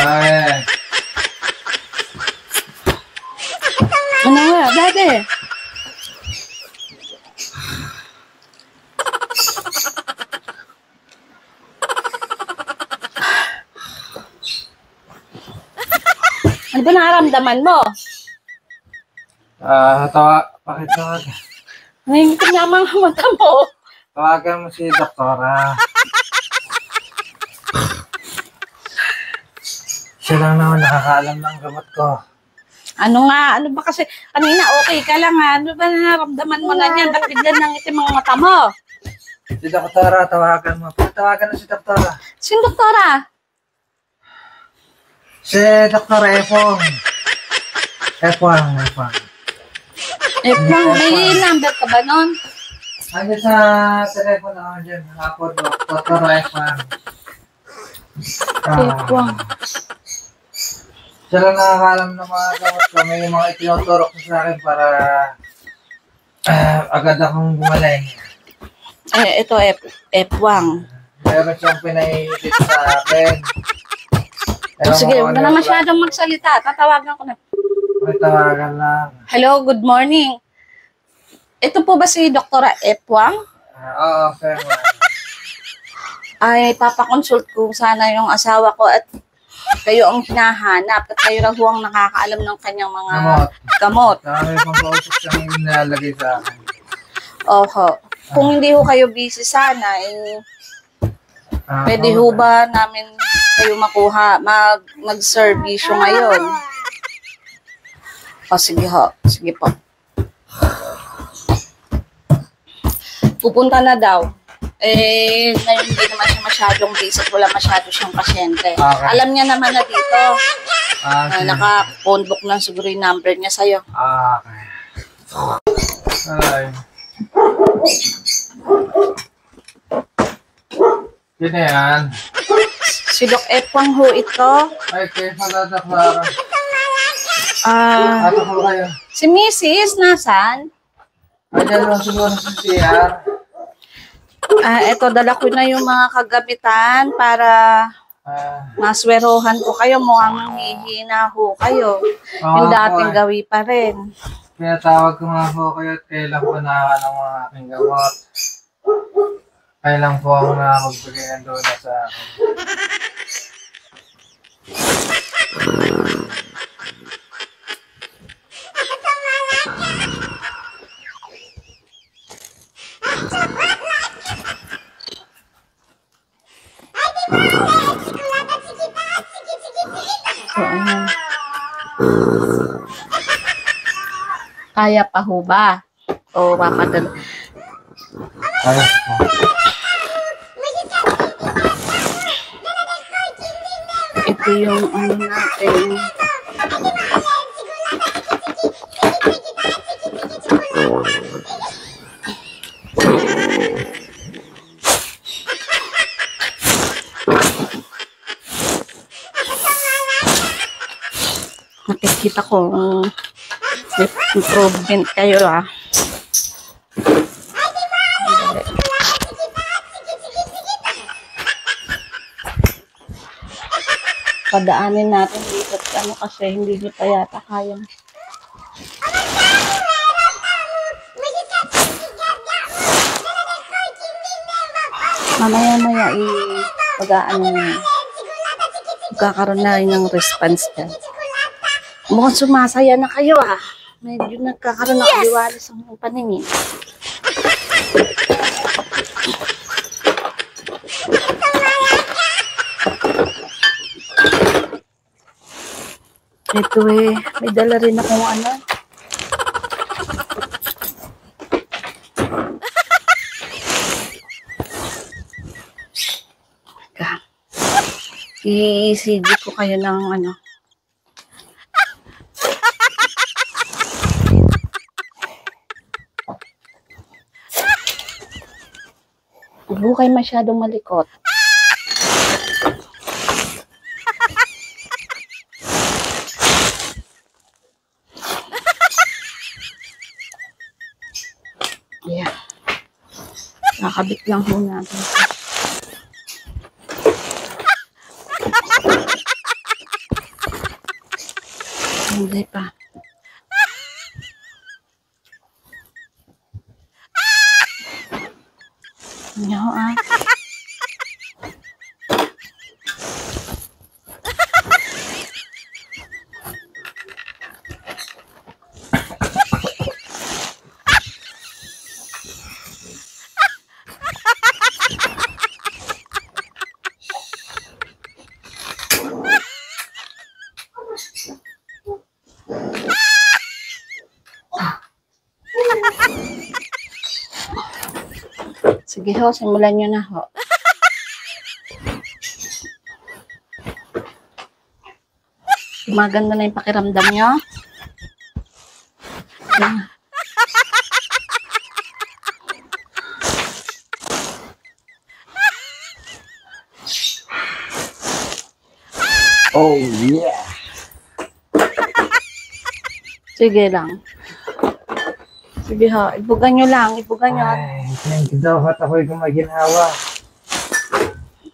Ay. Ano nga, dati? Ano ba nararamdaman mo? Pakitawag. Ngayon ko naman ang mata mo. Tawagan mo si Doktora. Siya lang naman nakakaalam ng gamot ko. Ano nga? Ano ba kasi? Kanina okay ka lang ha? Ano ba nararamdaman mo na niyan? Ba't biglan nang itim ang mata mo? Si Doktora, tawagan mo. Tawagan na si Doktora. Sino doktora? Si Doktora Efong. Efong. May number ka ba nun? Ano sa telepono ako dyan? Ako, Doktora Efong. Efong. Siya lang nakakaalam ng mga gamot ko. May mga itinuturok sa akin para agad akong gumaling. Ito, Efong. Meron siyang pinailit sa akin. Sige, huwag na masyadong magsalita. Tatawagan ko na. May tawagan lang. Hello, good morning. Ito po ba si Doktora Efong? Oo, sir. Ay, papakonsult ko sana yung asawa ko at kayo ang hinahanap at kayo raw ang nakakaalam ng kanyang mga gamot. May pang-pausok siyang nilalagay sa akin. Oho. Kung hindi ho kayo busy sana, pwede ho ba namin kayo makuha, mag-servisyo ngayon? O, sige ho. Sige po. Pupunta na daw. Ngayon hindi naman siya masyadong busy at wala masyado siyang pasyente. Okay. Alam niya naman na dito. Okay. Naka-phone book na siguro yung number niya sa'yo. Okay. Ay. Sino yan? Si Doc Efong ho ito. Ay, kayo pala, Doktora. Ato ko kayo. Si Mrs. Nasaan? Ayan lang siguro sa CR. Ito, dala ko na yung mga kagamitan para maswerohan ko kayo. Mukhang hihina ho kayo. Yung dating gawi pa rin. Kaya tawag ko nga po kayo at kailan po nakaka ng mga aking gamot. Kailan po ako nakapagbigay ng donut sa akin. Kaya pa ho ba? O papadala? Ayos po. Ito yung ano natin. Nakikita ko improvement kayo Padaanin natin dito kasi hindi nyo pa yata kaya. Mamaya-maya pag-aano na. Magkakaroon na rin ng response dyan. Mukhang sumasaya na kayo Medyo nagkakaroon ng aliwalas ang paningin. Ito may dala rin akong ano. I-ECG ko kayo ng ano. Huwag kayo masyadong malikot. Yeah. Nakakabit lang ho natin. Hindi pa. Hindi ho ah. Sige ho, simulan nyo na ho. Maganda na yung pakiramdam nyo. Oh, yeah. Sige lang. Sige ho, ibugan nyo lang, ibugan nyo. Ay, thank you daw. At ako'y gumaginhawa.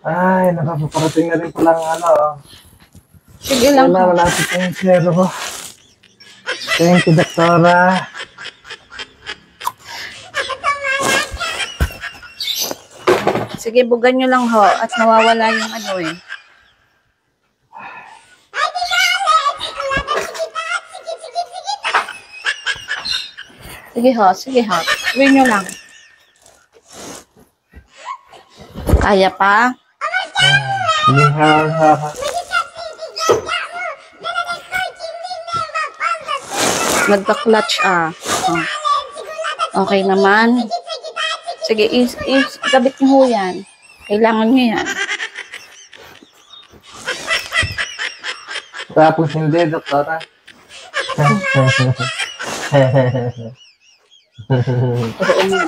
Ay, nakapaparating na rin palang ano. Sige lang ho. Malapit na yung zero ko. Thank you, doktora. Sige, bugan nyo lang ho. At nawawala yung ano eh. Sige ho, sige ho. Gawin nyo lang. Kaya pa? Ginhawa. Nagka-clutch ah. Oh. Okay naman. Sige, gabit nyo ho yan. Kailangan nyo yan. Tapos hindi, doktora. Oo nga.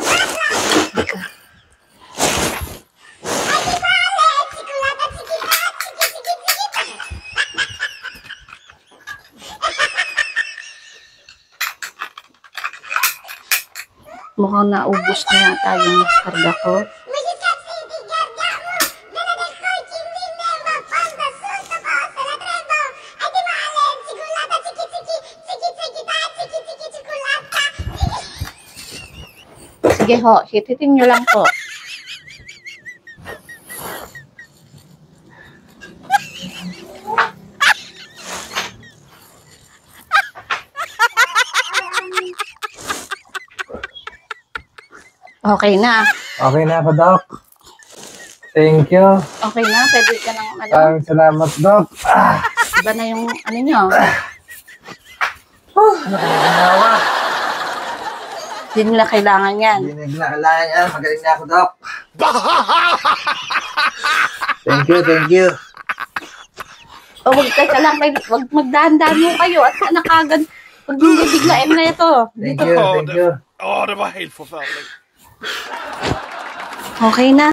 Mukhang naubos na yata yung karga ko. Sige ho, hititin nyo lang po. Okay na. Okay na ako, Doc. Thank you. Okay na, pwede ka ng ano. Maraming salamat, Doc. Iba na yung ano nyo. Nakakanawa. Hindi nila kailangan yan. Hindi naglalala yan. Magaling na ako, Doc. Thank you, thank you. O wag ka lang, wag magdahan-dahan mo kayo at anak agad. Pag hindi biglain na ito. Thank you, thank you. Åh, det var helt forfærdeligt. Okay na.